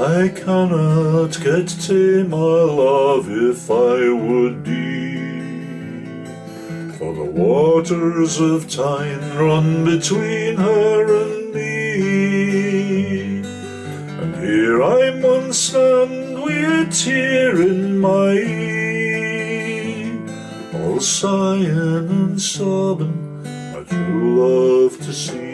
I cannot get to my love if I would be, for the waters of Tyne run between her and me. And here I mun stand wi' a tear in my ee, all sighing and sobbing my true love to see.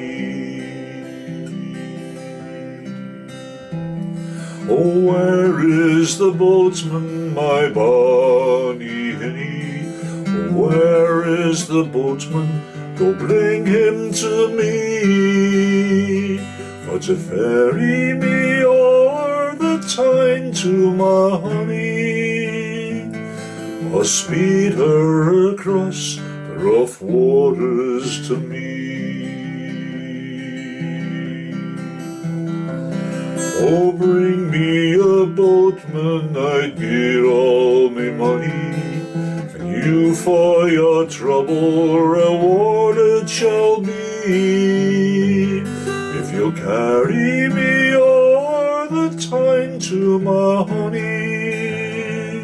Oh, where is the boatman, my bonny hinny? Oh, where is the boatman? Go bring him to me, for to ferry me o'er the Tyne to my honey, must speed her across the rough waters to me. Oh, bring me a boatman, I'd give all me money, and you for your trouble rewarded shall be, if you'll carry me o'er the Tyne to my honey,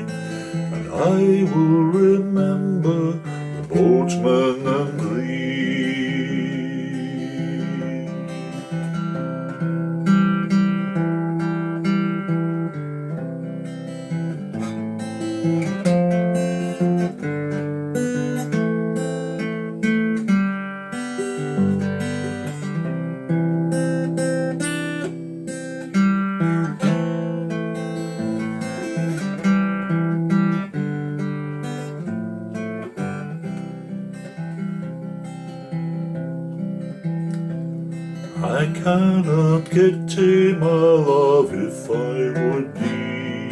and I will remember the boatman and thee. I cannot get to my love if I would be,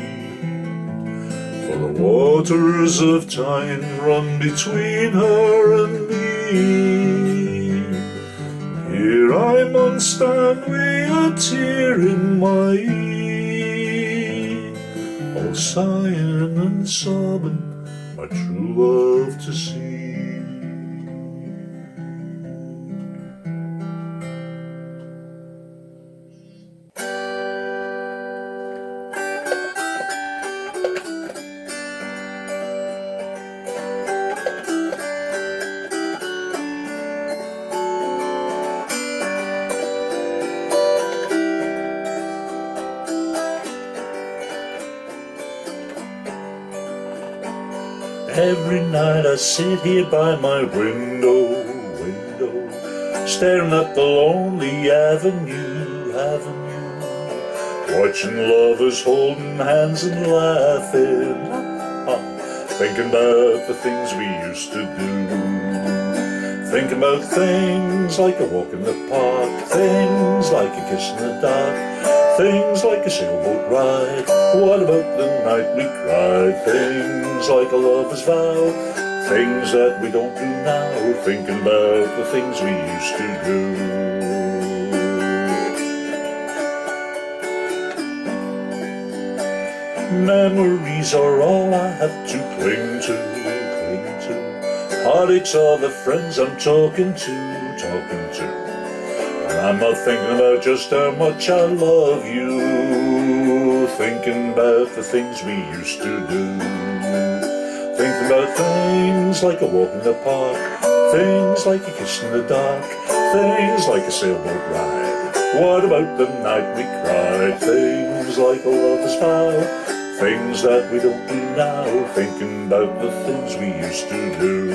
for the waters of Tyne run between her and me. Here I mun stand wi' a tear in my ee, all sighing and sobbing my true love to see. Every night I sit here by my window, staring at the lonely avenue, watching lovers holding hands and laughing, thinking about the things we used to do, thinking about things like a walk in the park, things like a kiss in the dark, things like a sailboat ride. What about the night we cried? Things like a lover's vow, things that we don't do now, thinking about the things we used to do. Memories are all I have to cling to. Heartaches are the friends I'm talking to. I'm not thinking about just how much I love you, thinking about the things we used to do, thinking about things like a walk in the park, things like a kiss in the dark, things like a sailboat ride. What about the night we cried? Things like a lover's vow, things that we don't do now, thinking about the things we used to do.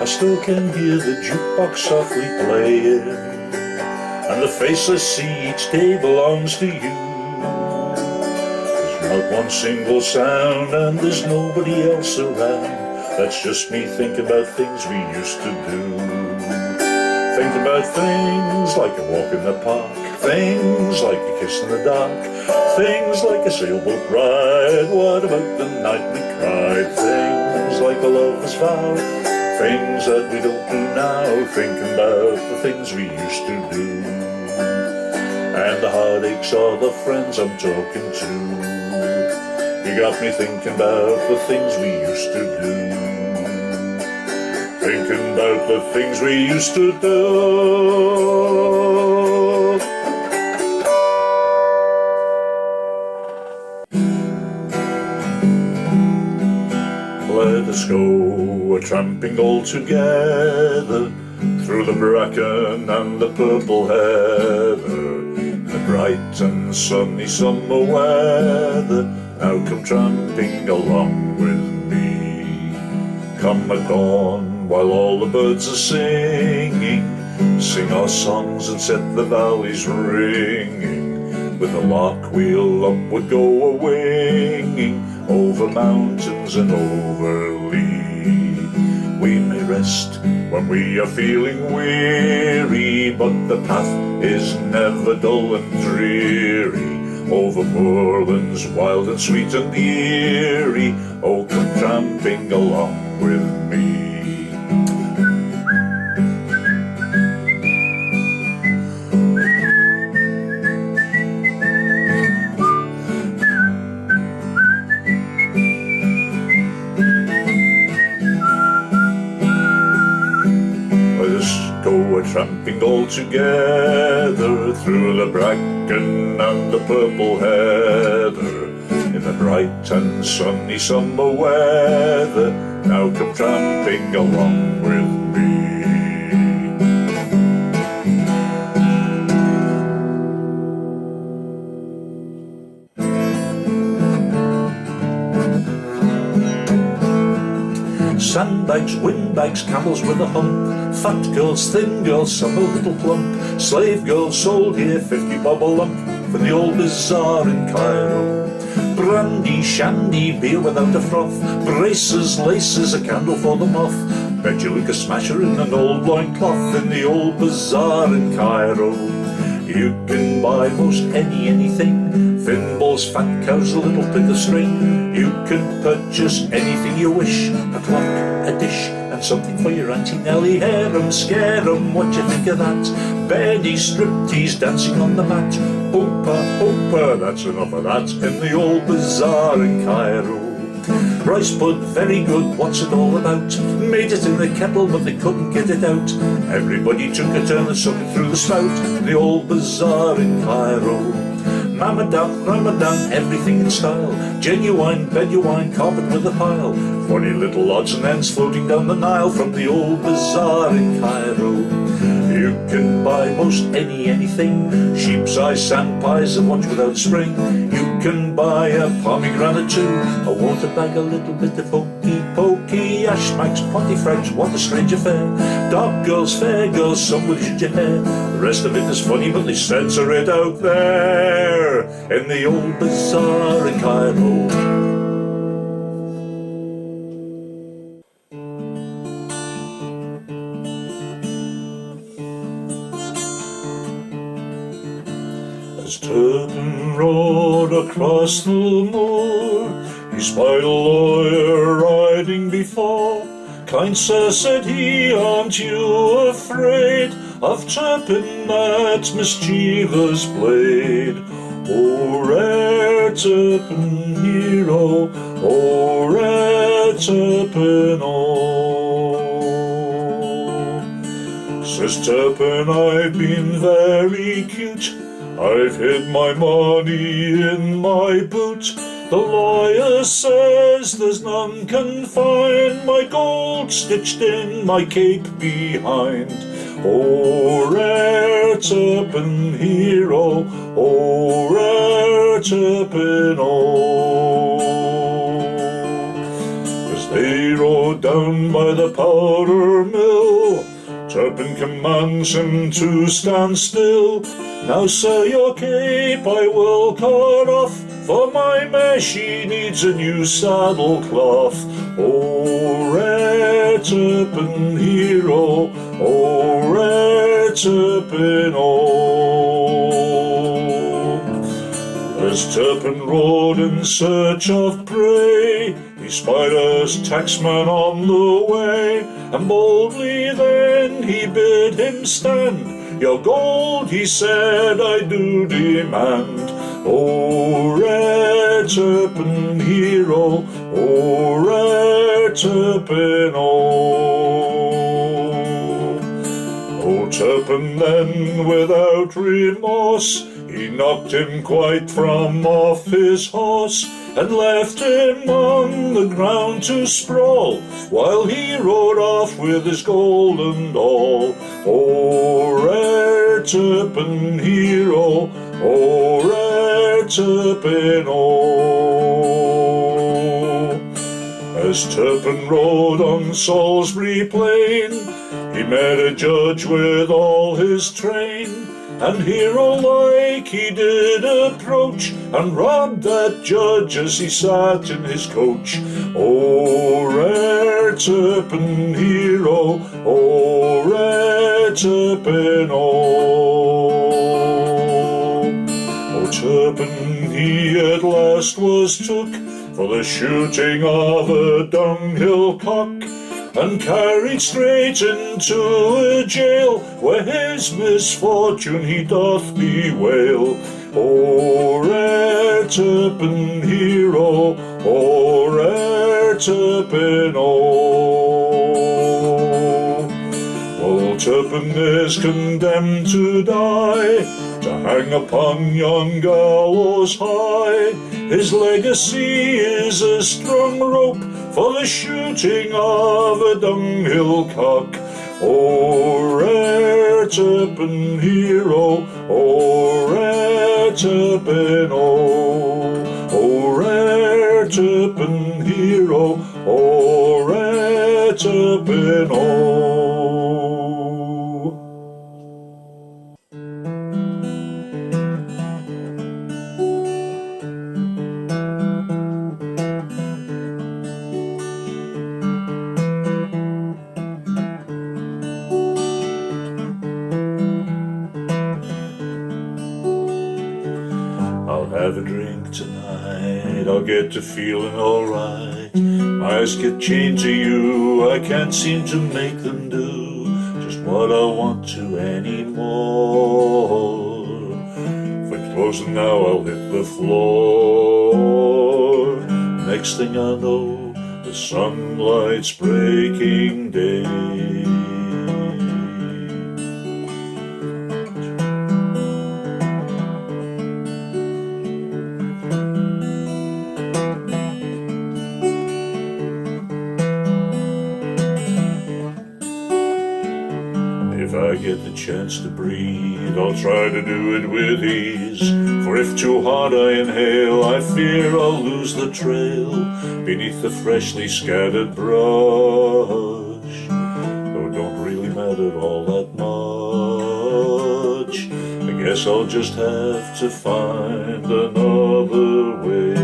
I still can hear the jukebox softly playing, and the face I see each day belongs to you. There's not one single sound, and there's nobody else around. That's just me thinking about things we used to do. Thinking about things like a walk in the park, things like a kiss in the dark, things like a sailboat ride. What about the night we cried? Things like a lover's vow, things that we don't do now, thinking about the things we used to do, and the heartaches are the friends I'm talking to. You got me thinking about the things we used to do, thinking about the things we used to do. Let us go a-tramping all together through the bracken and the purple heather, the bright and sunny summer weather. Now come tramping along with me. Come at dawn while all the birds are singing, sing our songs and set the valleys ringing. With the lark we'll upward go a-winging, over mountains and over lea. We may rest when we are feeling weary, but the path is never dull and dreary, over moorlands wild and sweet and eerie. Oh, come tramping along with me. Tramping all together through the bracken and the purple heather, in the bright and sunny summer weather. Now come tramping along with me. Sandbags, windbags, camels with a hump, fat girls, thin girls, some a little plump, slave girls sold here 50 bob a lump for the old bazaar in Cairo. Brandy, shandy, beer without a froth, braces, laces, a candle for the moth. Bet you look a smasher in an old loincloth in the old bazaar in Cairo. You can buy most anything, thimbles, fat cows, a little bit of string. You can purchase anything you wish, a clock, a dish, and something for your Auntie Nellie. Harem, scare'em, what you think of that? Beddy, striptease, dancing on the mat. Oom Pah, that's enough of that in the old bazaar in Cairo. Rice pud, very good, what's it all about? Made it in the kettle but they couldn't get it out. Everybody took a turn and sucked it through the spout in the old bazaar in Cairo. Ramadan, Ramadan, everything in style, genuine, beduine, carpet with a pile. Funny little odds and ends floating down the Nile from the old bazaar in Cairo. You can buy most anything, sheep's eyes, sand pies, a watch without spring. You can buy a pomegranate too, a water bag, a little bit of hokey pokey, ashmax, potty frags, what a strange affair. Dark girls, fair girls, some with ginger hair. The rest of it is funny but they censor it out there in the old bazaar in Cairo. As Turpin rode across the moor, he spied a lawyer riding before. Kind sir, said he, aren't you afraid of Turpin, that mischievous blade? O rare Turpin hero, O rare Turpin, oh. Says Turpin, I've been very cute, I've hid my money in my boot. The lawyer says there's none can find my gold stitched in my cape behind. O rare Turpin hero, O rare Turpin, oh. As they rode down by the powder mill, Turpin commands him to stand still. Now sir, your cape I will cut off, for my mare she needs a new saddle cloth. O rare Turpin hero, O rare Turpin, oh. As Turpin rode in search of prey, he spied a tacksman on the way, and boldly then he bid him stand. Your gold, he said, I do demand. O rare Turpin hero, O rare Turpin, O Turpin then without remorse, he knocked him quite from off his horse, and left him on the ground to sprawl, while he rode off with his gold and all. O rare Turpin hero, O rare Turpin, As Turpin rode on Salisbury plain, he met a judge with all his train, and hero-like he did approach, and robbed that judge as he sat in his coach. O rare Turpin hero, O rare Turpin, O Turpin he at last was took for the shooting of a dunghill cock, and carried straight into a jail, where his misfortune he doth bewail. O rare Turpin hero, O rare Turpin, Well, Turpin is condemned to die, to hang upon yon gallows high. His legacy is a strong rope for the shooting of a dunghill cock. O rare Turpin hero, O rare Turpin, O rare Turpin hero, O rare Turpin, Have a drink tonight, I'll get to feeling alright. My eyes get chained to you, I can't seem to make them do just what I want to anymore. Flames closing now, I'll hit the floor. Next thing I know, the sunlight's breaking day. If I get the chance to breathe, I'll try to do it with ease. For if too hard I inhale, I fear I'll lose the trail beneath the freshly scattered brush. Though it don't really matter all that much, I guess I'll just have to find another way.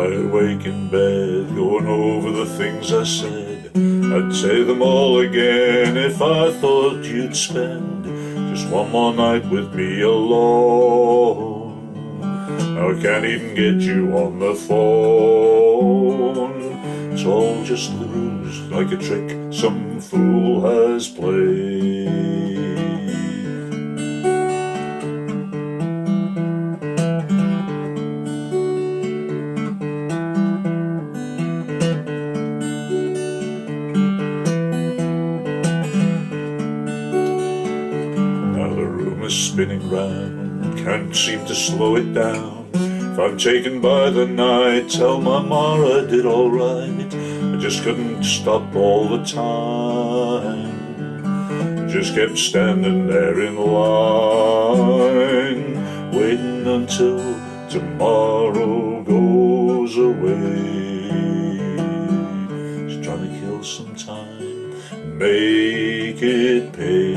Awake in bed, going over the things I said. I'd say them all again if I thought you'd spend just one more night with me alone. Now I can't even get you on the phone. It's all just the ruse, like a trick some fool has played. Spinning round, can't seem to slow it down. If I'm taken by the night, tell my Mhor I did alright. I just couldn't stop all the time. Just kept standing there in line, waiting until tomorrow goes away. Just trying to kill some time, make it pay.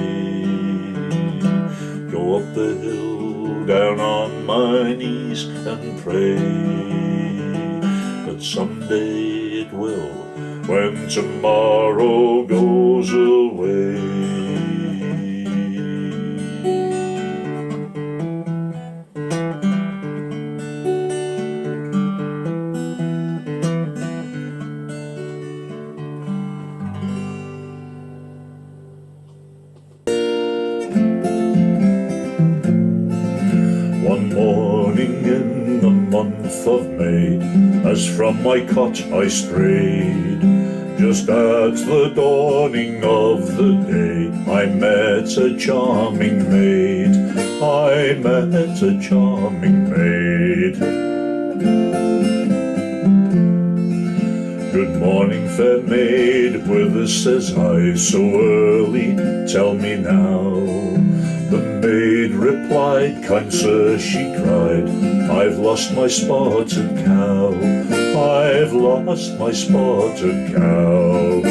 Go up the hill, down on my knees and pray that someday it will, when tomorrow goes away. One morning in the month of May, as from my cot I strayed, just at the dawning of the day, I met a charming maid. I met a charming maid. Good morning, fair maid, whither says I so early? Tell me now. The maid replied, kind sir, she cried, I've lost my spotted cow. I've lost my spotted cow.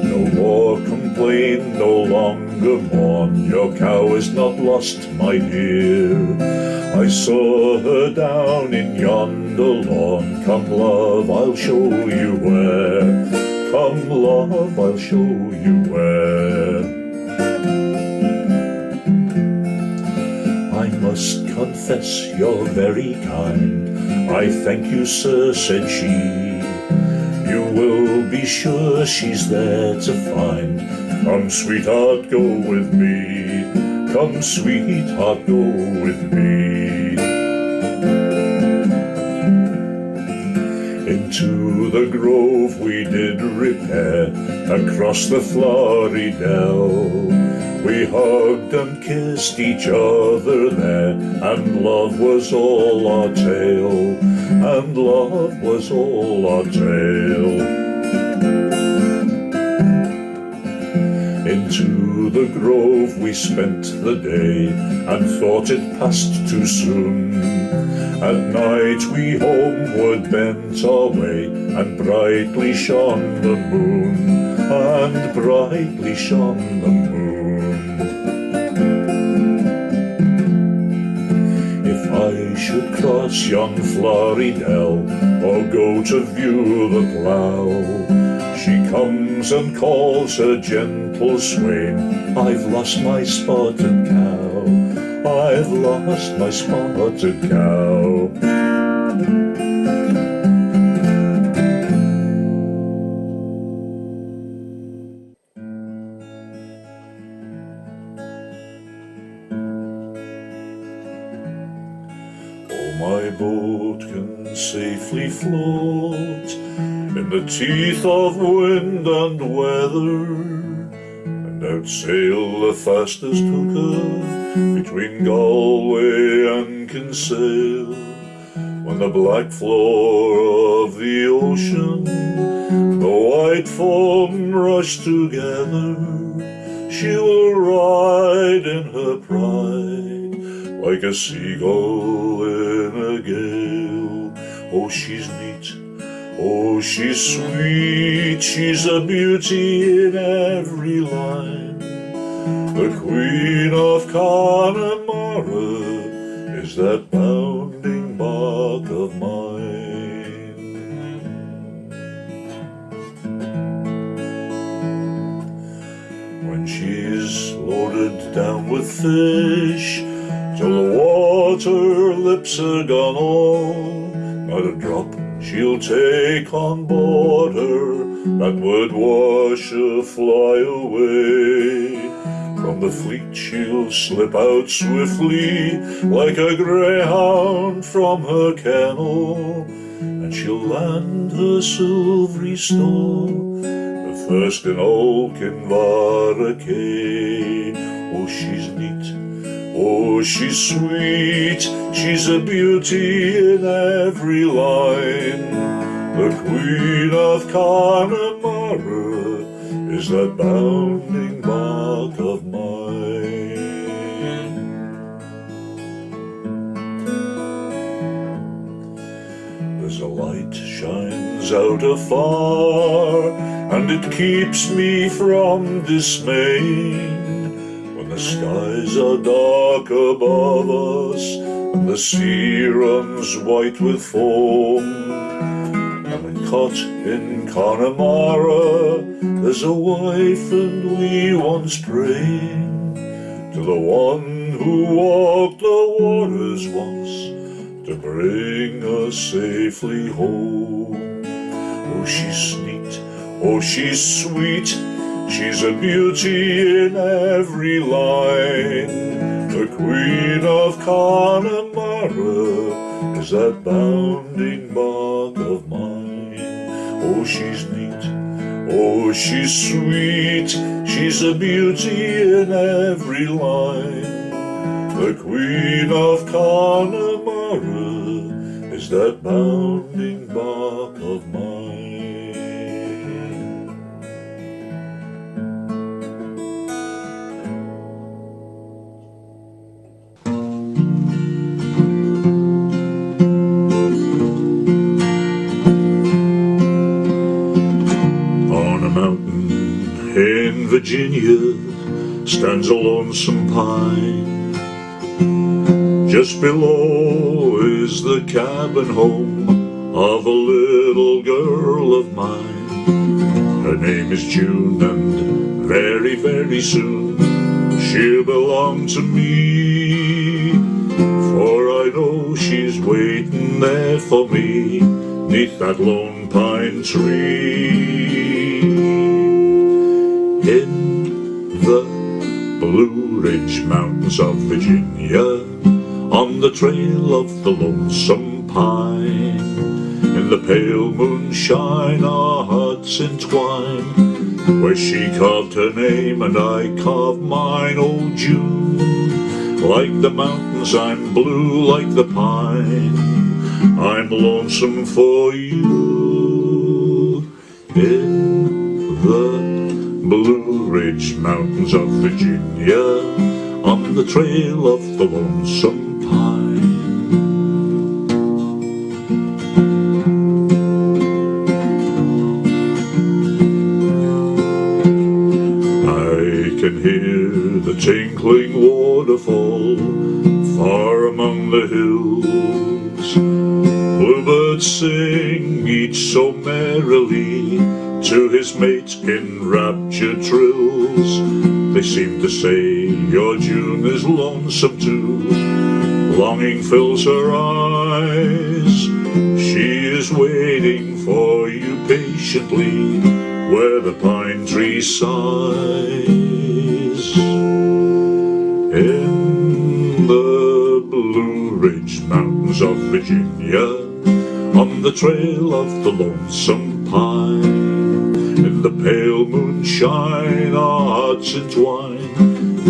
No more complain, no longer mourn, your cow is not lost, my dear. I saw her down in yonder lawn. Come, love, I'll show you where. Come, love, I'll show you where. I must confess you're very kind. I thank you, sir, said she. You will be sure she's there to find. Come, sweetheart, go with me. Come, sweetheart, go with me. Into the grove we did repair, across the flowery dell. We hugged and kissed each other there, and love was all our tale, and love was all our tale. Into the grove we spent the day, and thought it passed too soon. At night we homeward bent our way, and brightly shone the moon, and brightly shone the moon. If I should cross yon flowery dell, or go to view the plough, she comes and calls her gentle swain, I've lost my spotted cow. I've lost my spotted cow. Oh, my boat can safely float in the teeth of wind and weather, and outsail the fastest hooker between Galway and Kinsale. When the black floor of the ocean, the white foam rush together, she will ride in her pride like a seagull in a gale. Oh, she's neat, oh, she's sweet, she's a beauty in every line. The Queen of Connemara is that bounding bark of mine. When she's loaded down with fish, till the water lips are gone all, not a drop she'll take on board her that would wash a fly away. From the fleet she'll slip out swiftly, like a greyhound from her kennel, and she'll land her silvery store, the first in all Kinvaracay. Oh, she's neat, oh, she's sweet, she's a beauty in every line. The Queen of Connemara is that bounding bark of mine. There's a light shines out afar, and it keeps me from dismaying, when the skies are dark above us, and the sea runs white with foam. And a cot in Connemara, there's a wife and wee ones praying to the one who walked the waters once to bring us safely home. Oh, she's neat, oh, she's sweet, she's a beauty in every line. The Queen of Connemara is that bounding bark of mine. Oh, she's neat, oh, she's sweet, she's a beauty in every line. The Queen of Connemara is that bounding bark of mine. In Virginia stands a lonesome pine. Just below is the cabin home of a little girl of mine. Her name is June, and very, very soon she'll belong to me. For I know she's waiting there for me 'neath that lone pine tree. In the Blue Ridge Mountains of Virginia, on the trail of the lonesome pine, in the pale moonshine our hearts entwine, where she carved her name and I carved mine. Oh, June, like the mountains I'm blue like the pine, I'm lonesome for you. In the Blue Ridge Mountains of Virginia, on the trail of the lonesome pine. I can hear the tinkling waterfall far among the hills. Bluebirds sing each so merrily to his mate in raptured trills. They seem to say your June is lonesome too. Longing fills her eyes. She is waiting for you patiently where the pine tree sighs. In the Blue Ridge Mountains of Virginia, on the trail of the lonesome pine, in the pale moonshine our hearts entwine,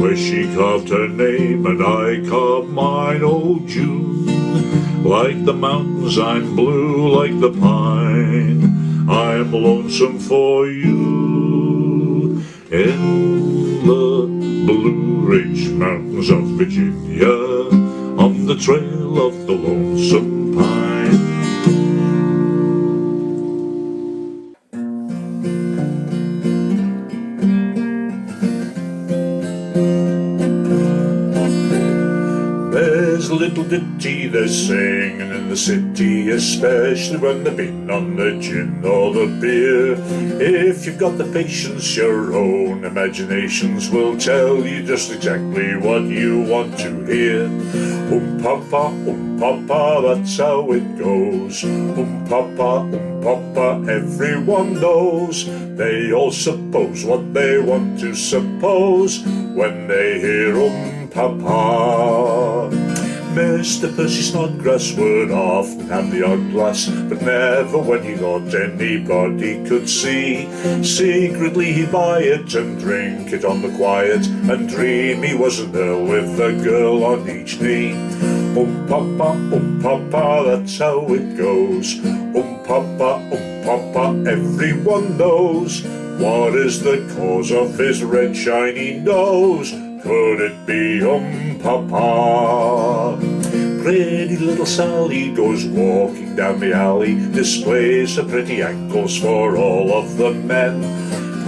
where she carved her name and I carved mine. Oh, June, like the mountains I'm blue like the pine, I'm lonesome for you. In the Blue Ridge Mountains of Virginia, on the trail of the lonesome pine. There's a little ditty they're singing in the city, especially when they've been on the gin or the beer. If you've got the patience, your own imaginations will tell you just exactly what you want to hear. Oom Pah Pah, that's how it goes. Oom Pah Pah, everyone knows. They all suppose what they want to suppose when they hear Oom Pah Pah. Mr. Percy Snodgrass would often have the odd glass, but never when he thought anybody could see. Secretly he'd buy it and drink it on the quiet, and dream he wasn't there with a girl on each knee. Oom Pah Pah, that's how it goes. Oom Pah Pah, everyone knows. What is the cause of his red shiny nose? Could it be Oom Pah Pah? Pretty little Sally goes walking down the alley, displays her pretty ankles for all of the men.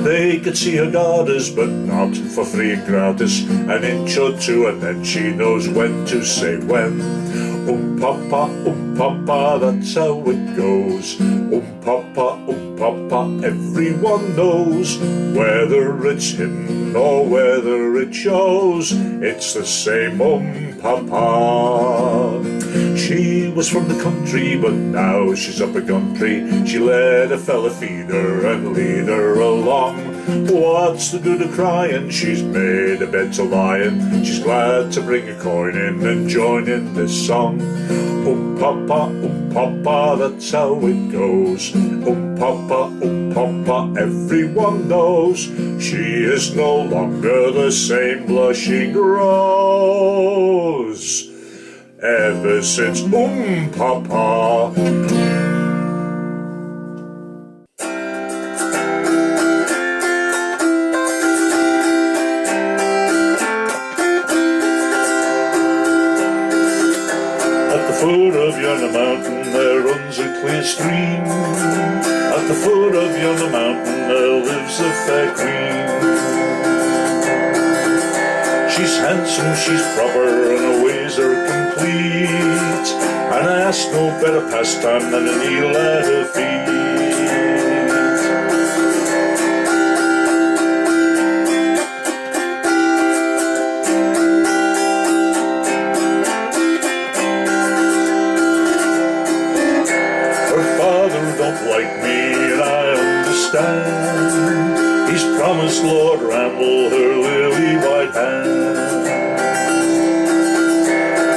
They could see her goddess, but not for free and gratis. An inch or two, and then she knows when to say when. Pah Pah, that's how it goes. Pah Pah, everyone knows. Whether it's hidden or whether it shows, it's the same Pah Pah. She was from the country, but now she's up a country. She let a fella feed her and lead her along. What's the good of crying? She's made a bed to lie in. She's glad to bring a coin in and join in this song. Pah Pah, that's how it goes. Pah Pah, everyone knows. She is no longer the same blushing rose. Ever since Pah Pah. At the foot of yonder mountain there runs a clear stream. At the foot of yonder mountain there lives a fair queen. She's handsome, she's proper, and her ways are complete, and I ask no better pastime than to kneel at her feet. Her father don't like me, and I understand. He's promised Lord Randall her lily-white hand.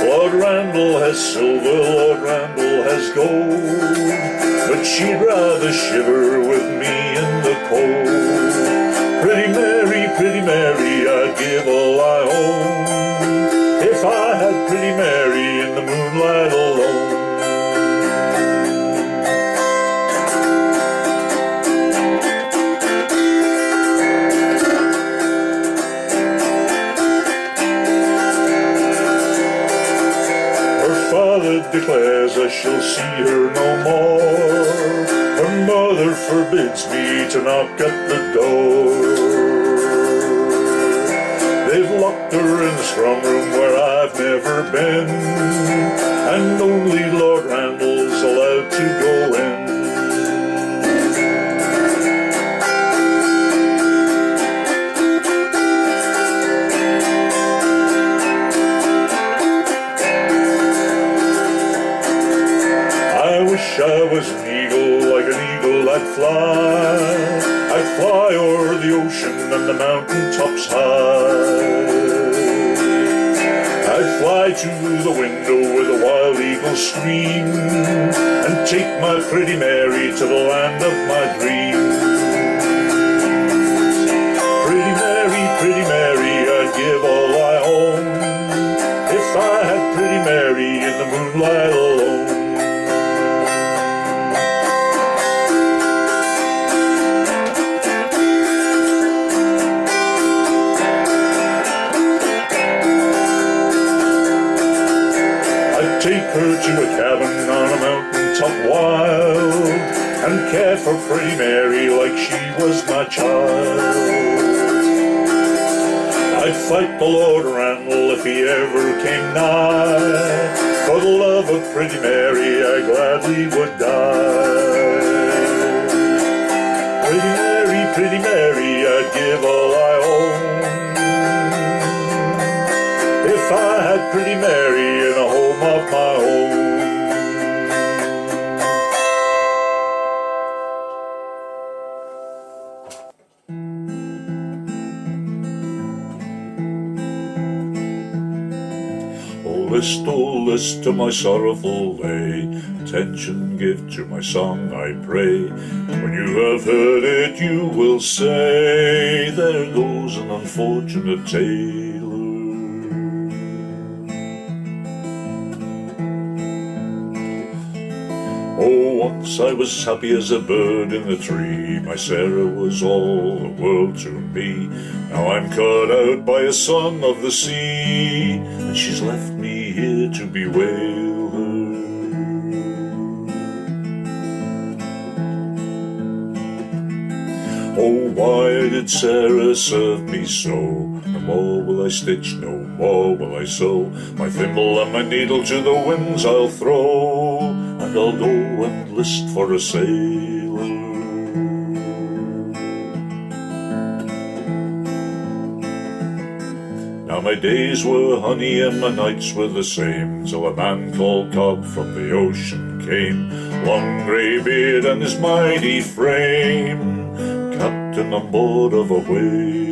Lord Randall has silver, Lord Randall has gold, but she'd rather shiver with me in the cold. Pretty Mary, I'd give all I own if I had Pretty Mary in the moonlight alone. Declares I shall see her no more. Her mother forbids me to knock at the door. They've locked her in the strong room where I've never been, and only Lord Randall's allowed to go in. I was an eagle, like an eagle I'd fly o'er the ocean and the mountain tops high. I'd fly to the window where the wild eagles scream, and take my Pretty Mary to the land of my dreams. Pretty Mary, I'd give all I own if I had Pretty Mary in the moonlight alone. Take her to a cabin on a mountain top wild, and care for Pretty Mary like she was my child. I'd fight the Lord Randall if he ever came nigh. For the love of Pretty Mary I gladly would die. Pretty Mary, I'd give all I own if I had Pretty Mary in a home of my own. Oh list to my sorrowful lay, attention give to my song I pray. When you have heard it you will say, there goes an unfortunate tailor. Oh, once I was happy as a bird in the tree, my Sarah was all the world to me. Now I'm cut out by a song of the sea, and she's left me here to bewail her. Oh, why did Sarah serve me so? No more will I stitch, no more will I sew. My thimble and my needle to the winds I'll throw, and I'll go and list for a sailor. Now my days were honey and my nights were the same, till a man called Cobb from the ocean came, long grey beard and his mighty frame, captain on board of a whaler.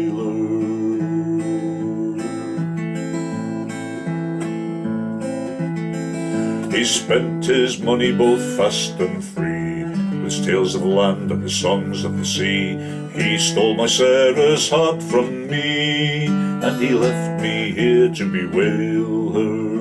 He spent his money both fast and free, with tales of the land and his songs of the sea. He stole my Sarah's heart from me, and he left me here to bewail her.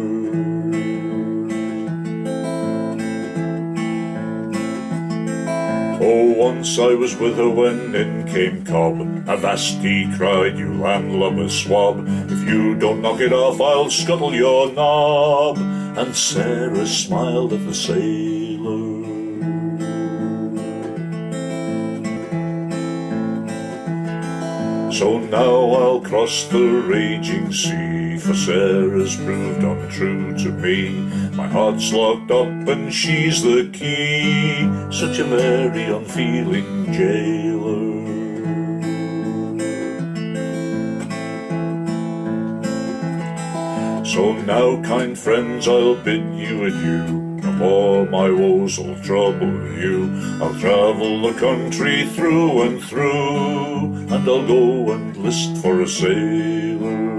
Oh, once I was with her when in came Cobb. Avast, he cried, you landlubber swab, if you don't knock it off, I'll scuttle your knob. And Sarah smiled at the sailor. So now I'll cross the raging sea, for Sarah's proved untrue to me. My heart's locked up and she's the key, such a very unfeeling jailer. So now, kind friends, I'll bid you adieu. No more my woes will trouble you. I'll travel the country through and through, and I'll go and list for a sailor.